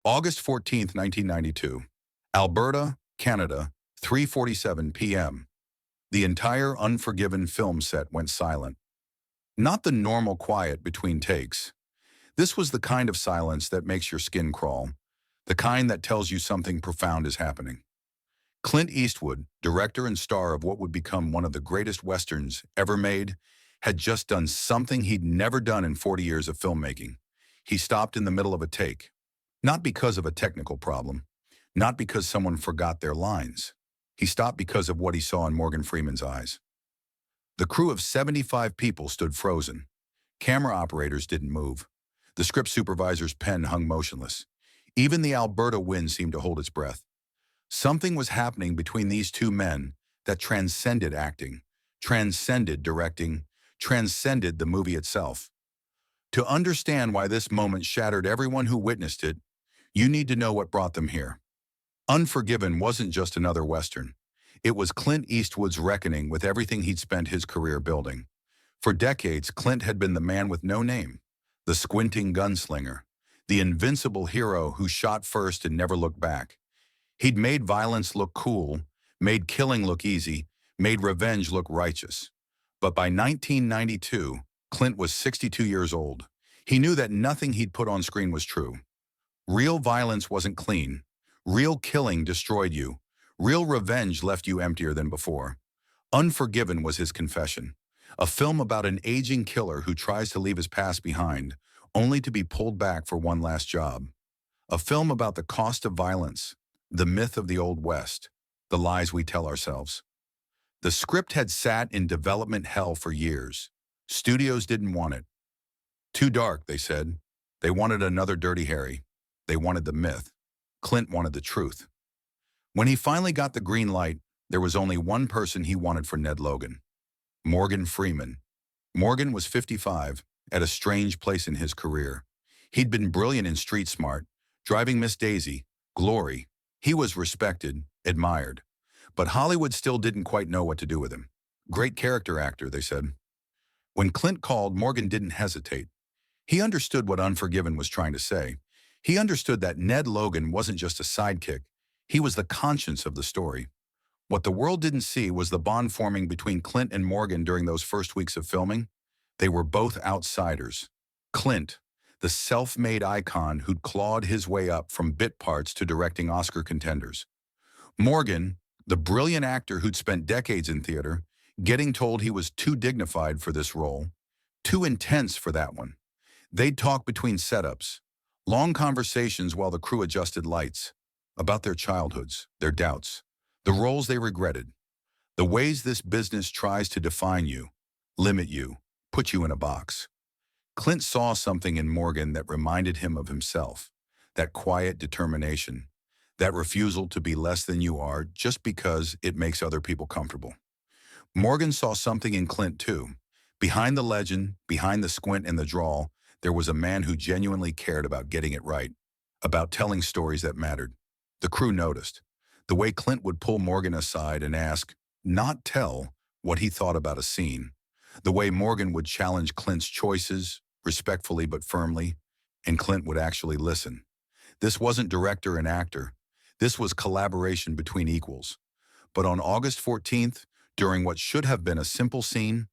August 14th, 1992. Alberta, Canada, 3:47 p.m. The entire Unforgiven film set went silent. Not the normal quiet between takes. This was the kind of silence that makes your skin crawl, the kind that tells you something profound is happening. Clint Eastwood, director and star of what would become one of the greatest westerns ever made, had just done something he'd never done in 40 years of filmmaking. He stopped in the middle of a take. Not because of a technical problem, not because someone forgot their lines. He stopped because of what he saw in Morgan Freeman's eyes. The crew of 75 people stood frozen. Camera operators didn't move. The script supervisor's pen hung motionless. Even the Alberta wind seemed to hold its breath. Something was happening between these two men that transcended acting, transcended directing, transcended the movie itself. To understand why this moment shattered everyone who witnessed it, you need to know what brought them here. Unforgiven wasn't just another Western. It was Clint Eastwood's reckoning with everything he'd spent his career building. For decades, Clint had been the man with no name, the squinting gunslinger, the invincible hero who shot first and never looked back. He'd made violence look cool, made killing look easy, made revenge look righteous. But by 1992, Clint was 62 years old. He knew that nothing he'd put on screen was true. Real violence wasn't clean. Real killing destroyed you. Real revenge left you emptier than before. Unforgiven was his confession. A film about an aging killer who tries to leave his past behind, only to be pulled back for one last job. A film about the cost of violence, the myth of the Old West, the lies we tell ourselves. The script had sat in development hell for years. Studios didn't want it. Too dark, they said. They wanted another Dirty Harry. They wanted the myth. Clint wanted the truth. When he finally got the green light, there was only one person he wanted for Ned Logan. Morgan Freeman. Morgan was 55, at a strange place in his career. He'd been brilliant in Street Smart, Driving Miss Daisy, Glory. He was respected, admired. But Hollywood still didn't quite know what to do with him. Great character actor, they said. When Clint called, Morgan didn't hesitate. He understood what Unforgiven was trying to say. He understood that Ned Logan wasn't just a sidekick. He was the conscience of the story. What the world didn't see was the bond forming between Clint and Morgan during those first weeks of filming. They were both outsiders. Clint, the self-made icon who'd clawed his way up from bit parts to directing Oscar contenders. Morgan, the brilliant actor who'd spent decades in theater, getting told he was too dignified for this role, too intense for that one. They'd talk between setups, long conversations while the crew adjusted lights, about their childhoods, their doubts, the roles they regretted, the ways this business tries to define you, limit you, put you in a box. Clint saw something in Morgan that reminded him of himself, that quiet determination, that refusal to be less than you are just because it makes other people comfortable. Morgan saw something in Clint too. Behind the legend, behind the squint and the drawl, there was a man who genuinely cared about getting it right, about telling stories that mattered. The crew noticed. The way Clint would pull Morgan aside and ask, not tell, what he thought about a scene. The way Morgan would challenge Clint's choices, respectfully but firmly, and Clint would actually listen. This wasn't director and actor. This was collaboration between equals. But on August 14th, during what should have been a simple scene,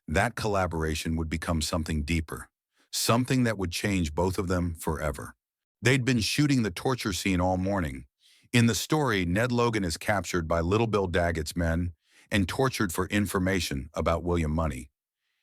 that collaboration would become something deeper, something that would change both of them forever. They'd been shooting the torture scene all morning. In the story, Ned Logan is captured by Little Bill Daggett's men and tortured for information about William Money.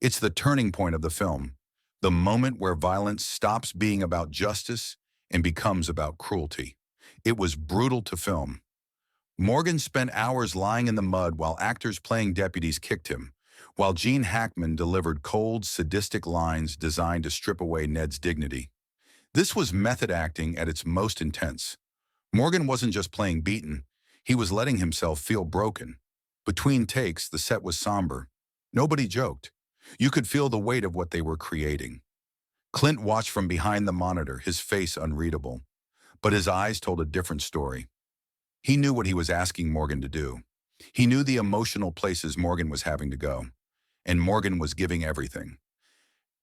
It's the turning point of the film, the moment where violence stops being about justice and becomes about cruelty. It was brutal to film. Morgan spent hours lying in the mud while actors playing deputies kicked him, while Gene Hackman delivered cold, sadistic lines designed to strip away Ned's dignity. This was method acting at its most intense. Morgan wasn't just playing beaten, he was letting himself feel broken. Between takes, the set was somber. Nobody joked. You could feel the weight of what they were creating. Clint watched from behind the monitor, his face unreadable. But his eyes told a different story. He knew what he was asking Morgan to do. He knew the emotional places Morgan was having to go. And Morgan was giving everything.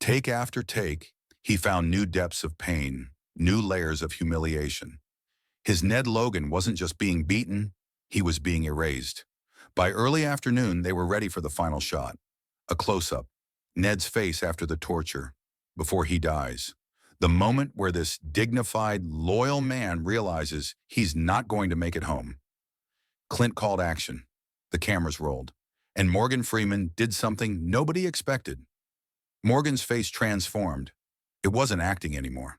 Take after take, he found new depths of pain, new layers of humiliation. His Ned Logan wasn't just being beaten, he was being erased. By early afternoon, they were ready for the final shot. A close-up. Ned's face after the torture, before he dies. The moment where this dignified, loyal man realizes he's not going to make it home. Clint called action. The cameras rolled. And Morgan Freeman did something nobody expected. Morgan's face transformed. It wasn't acting anymore.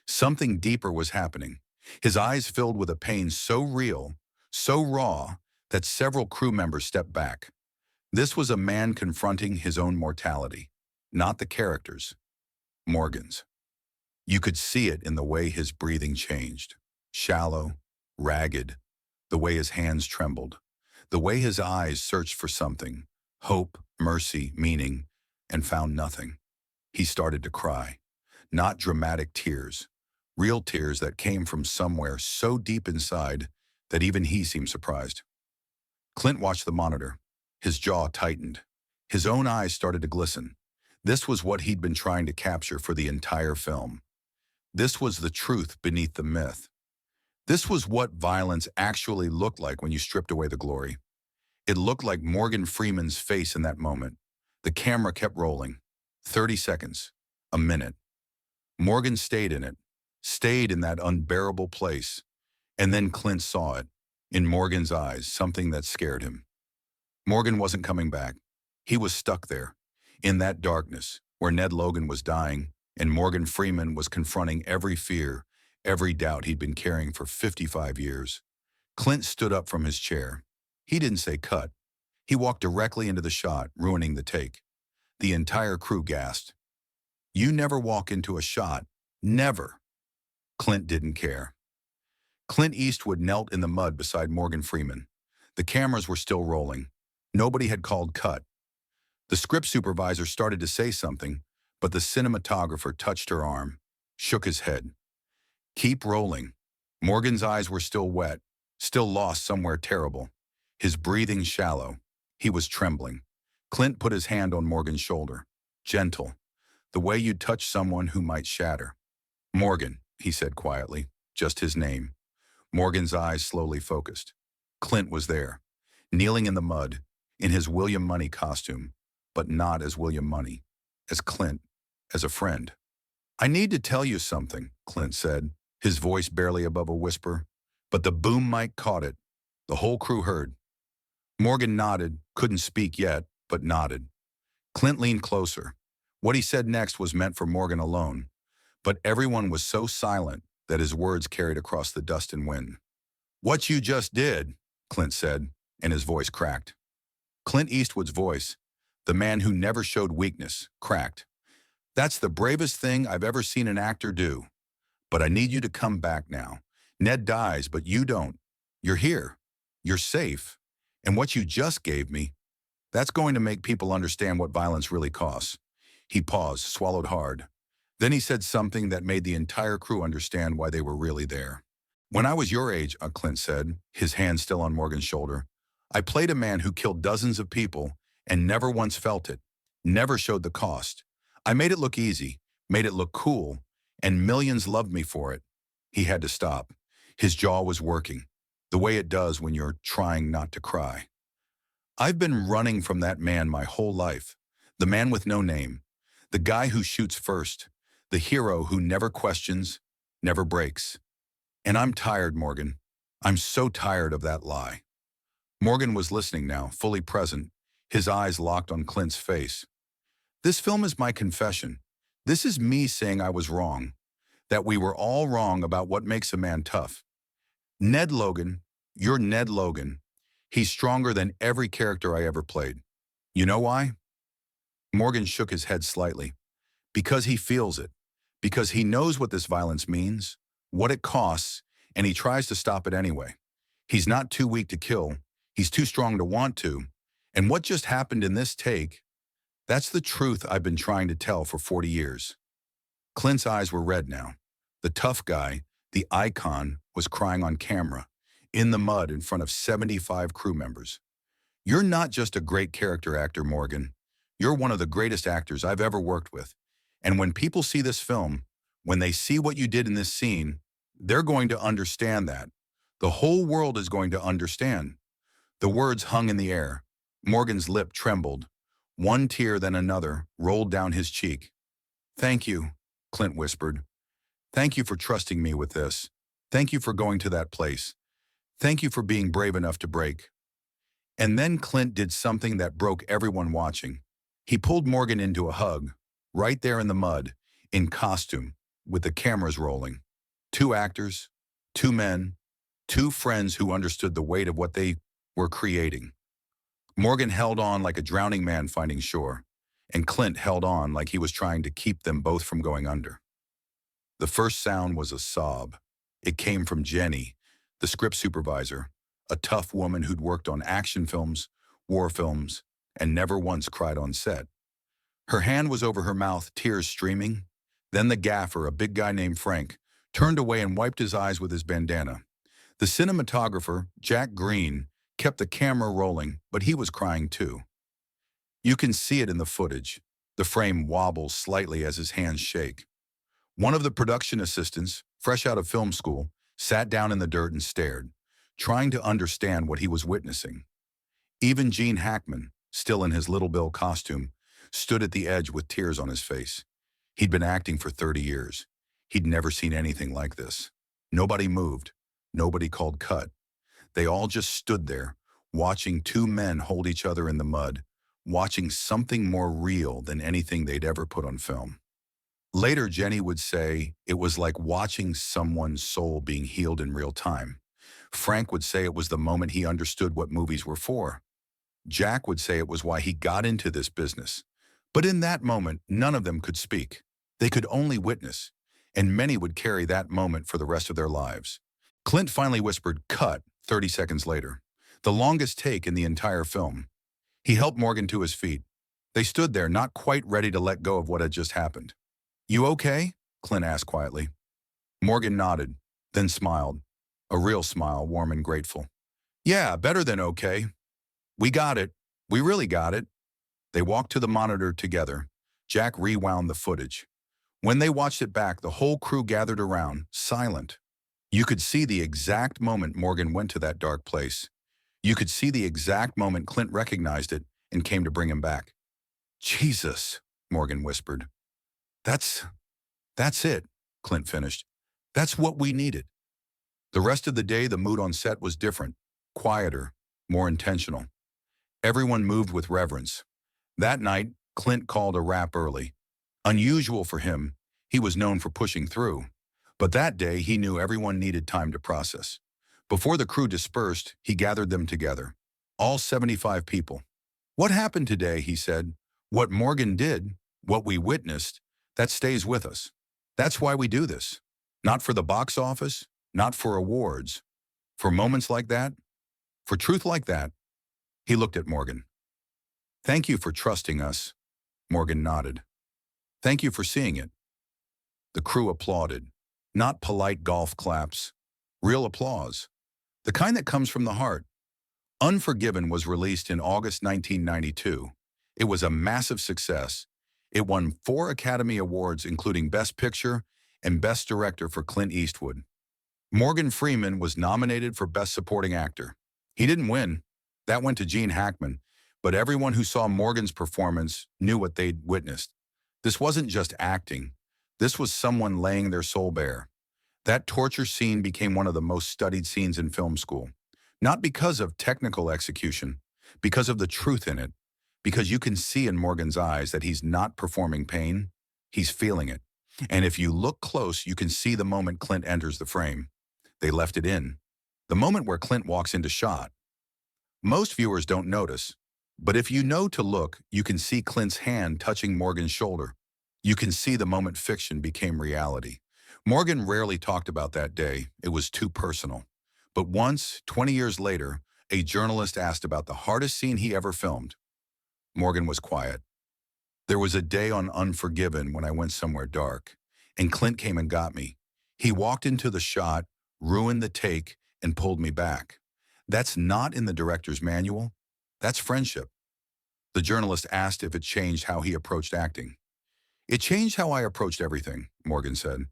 Something deeper was happening. His eyes filled with a pain so real, so raw, that several crew members stepped back. This was a man confronting his own mortality, not the characters, Morgan's. You could see it in the way his breathing changed. Shallow, ragged, the way his hands trembled, the way his eyes searched for something, hope, mercy, meaning, and found nothing. He started to cry, not dramatic tears, real tears that came from somewhere so deep inside that even he seemed surprised. Clint watched the monitor. His jaw tightened. His own eyes started to glisten. This was what he'd been trying to capture for the entire film. This was the truth beneath the myth. This was what violence actually looked like when you stripped away the glory. It looked like Morgan Freeman's face in that moment. The camera kept rolling. 30 seconds. A minute. Morgan stayed in it. Stayed in that unbearable place. And then Clint saw it. In Morgan's eyes, something that scared him. Morgan wasn't coming back. He was stuck there, in that darkness, where Ned Logan was dying, and Morgan Freeman was confronting every fear, every doubt he'd been carrying for 55 years. Clint stood up from his chair. He didn't say cut. He walked directly into the shot, ruining the take. The entire crew gasped. You never walk into a shot. Never. Clint didn't care. Clint Eastwood knelt in the mud beside Morgan Freeman. The cameras were still rolling. Nobody had called cut. The script supervisor started to say something, but the cinematographer touched her arm, shook his head. Keep rolling. Morgan's eyes were still wet, still lost somewhere terrible. His breathing shallow. He was trembling. Clint put his hand on Morgan's shoulder. Gentle. The way you'd touch someone who might shatter. Morgan, he said quietly, just his name. Morgan's eyes slowly focused. Clint was there, kneeling in the mud, in his William Money costume, but not as William Money, as Clint, as a friend. I need to tell you something, Clint said, his voice barely above a whisper, but the boom mic caught it. The whole crew heard. Morgan nodded, couldn't speak yet, but nodded. Clint leaned closer. What he said next was meant for Morgan alone, but everyone was so silent that his words carried across the dust and wind. What you just did, Clint said, and his voice cracked. Clint Eastwood's voice, the man who never showed weakness, cracked. That's the bravest thing I've ever seen an actor do. But I need you to come back now. Ned dies, but you don't. You're here. You're safe. And what you just gave me, that's going to make people understand what violence really costs. He paused, swallowed hard. Then he said something that made the entire crew understand why they were really there. When I was your age, Clint said, his hand still on Morgan's shoulder, I played a man who killed dozens of people and never once felt it, never showed the cost. I made it look easy, made it look cool, and millions loved me for it. He had to stop. His jaw was working, the way it does when you're trying not to cry. I've been running from that man my whole life, the man with no name, the guy who shoots first, the hero who never questions, never breaks. And I'm tired, Morgan. I'm so tired of that lie. Morgan was listening now, fully present, his eyes locked on Clint's face. This film is my confession. This is me saying I was wrong, that we were all wrong about what makes a man tough. Ned Logan, you're Ned Logan. He's stronger than every character I ever played. You know why? Morgan shook his head slightly. Because he feels it. Because he knows what this violence means, what it costs, and he tries to stop it anyway. He's not too weak to kill. He's too strong to want to. And what just happened in this take, that's the truth I've been trying to tell for 40 years. Clint's eyes were red now. The tough guy, the icon, was crying on camera, in the mud in front of 75 crew members. You're not just a great character actor, Morgan. You're one of the greatest actors I've ever worked with. And when people see this film, When they see what you did in this scene, they're going to understand that. The whole world is going to understand. The words hung in the air. Morgan's lip trembled. One tear, then another, rolled down his cheek. "Thank you," Clint whispered. "Thank you for trusting me with this. Thank you for going to that place. Thank you for being brave enough to break." And then Clint did something that broke everyone watching. He pulled Morgan into a hug, right there in the mud, in costume, with the cameras rolling. Two actors, two men, two friends who understood the weight of what they were creating. Morgan held on like a drowning man finding shore, and Clint held on like he was trying to keep them both from going under. The first sound was a sob. It came from Jenny, the script supervisor, a tough woman who'd worked on action films, war films, and never once cried on set. Her hand was over her mouth, tears streaming. Then the gaffer, a big guy named Frank, turned away and wiped his eyes with his bandana. The cinematographer, Jack Green, kept the camera rolling, but he was crying too. You can see it in the footage. The frame wobbles slightly as his hands shake. One of the production assistants, fresh out of film school, sat down in the dirt and stared, trying to understand what he was witnessing. Even Gene Hackman, still in his Little Bill costume, stood at the edge with tears on his face. He'd been acting for 30 years. He'd never seen anything like this. Nobody moved. Nobody called cut. They all just stood there, watching two men hold each other in the mud, watching something more real than anything they'd ever put on film. Later, Jenny would say it was like watching someone's soul being healed in real time. Frank would say it was the moment he understood what movies were for. Jack would say it was why he got into this business. But in that moment, none of them could speak. They could only witness, and many would carry that moment for the rest of their lives. Clint finally whispered, "Cut," 30 seconds later, the longest take in the entire film. He helped Morgan to his feet. They stood there, not quite ready to let go of what had just happened. "You okay?" Clint asked quietly. Morgan nodded, then smiled. A real smile, warm and grateful. "Yeah, better than okay. We got it. We really got it." They walked to the monitor together. Jack rewound the footage. When they watched it back, the whole crew gathered around, silent. You could see the exact moment Morgan went to that dark place. You could see the exact moment Clint recognized it and came to bring him back. "Jesus," Morgan whispered. That's it," Clint finished. "That's what we needed." The rest of the day, the mood on set was different, quieter, more intentional. Everyone moved with reverence. That night, Clint called a wrap early. Unusual for him, he was known for pushing through. But that day, he knew everyone needed time to process. Before the crew dispersed, he gathered them together. All 75 people. "What happened today," he said. "What Morgan did, what we witnessed, that stays with us. That's why we do this. Not for the box office, not for awards. For moments like that, for truth like that." He looked at Morgan. "Thank you for trusting us." Morgan nodded. "Thank you for seeing it." The crew applauded. Not polite golf claps. Real applause. The kind that comes from the heart. Unforgiven was released in August 1992. It was a massive success. It won 4 Academy Awards, including Best Picture and Best Director for Clint Eastwood. Morgan Freeman was nominated for Best Supporting Actor. He didn't win. That went to Gene Hackman, but everyone who saw Morgan's performance knew what they'd witnessed. This wasn't just acting. This was someone laying their soul bare. That torture scene became one of the most studied scenes in film school. Not because of technical execution, because of the truth in it. Because you can see in Morgan's eyes that he's not performing pain, he's feeling it. And if you look close, you can see the moment Clint enters the frame. They left it in. The moment where Clint walks into shot. Most viewers don't notice, but if you know to look, you can see Clint's hand touching Morgan's shoulder. You can see the moment fiction became reality. Morgan rarely talked about that day. It was too personal. But once, 20 years later, a journalist asked about the hardest scene he ever filmed. Morgan was quiet. "There was a day on Unforgiven when I went somewhere dark, and Clint came and got me. He walked into the shot, ruined the take, and pulled me back. That's not in the director's manual. That's friendship." The journalist asked if it changed how he approached acting. It changed how I approached everything, Morgan said,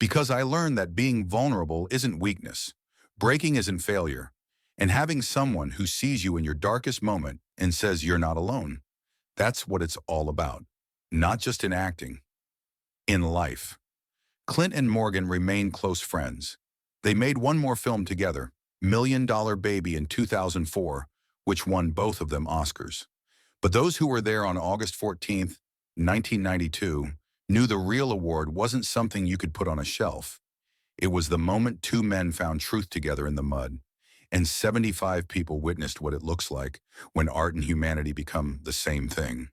because I learned that being vulnerable isn't weakness, breaking isn't failure, and having someone who sees you in your darkest moment and says you're not alone, that's what it's all about. Not just in acting, in life. Clint and Morgan remained close friends. They made one more film together, Million Dollar Baby in 2004, which won both of them Oscars. But those who were there on August 14th, 1992, knew the real award wasn't something you could put on a shelf. It was the moment two men found truth together in the mud, and 75 people witnessed what it looks like when art and humanity become the same thing.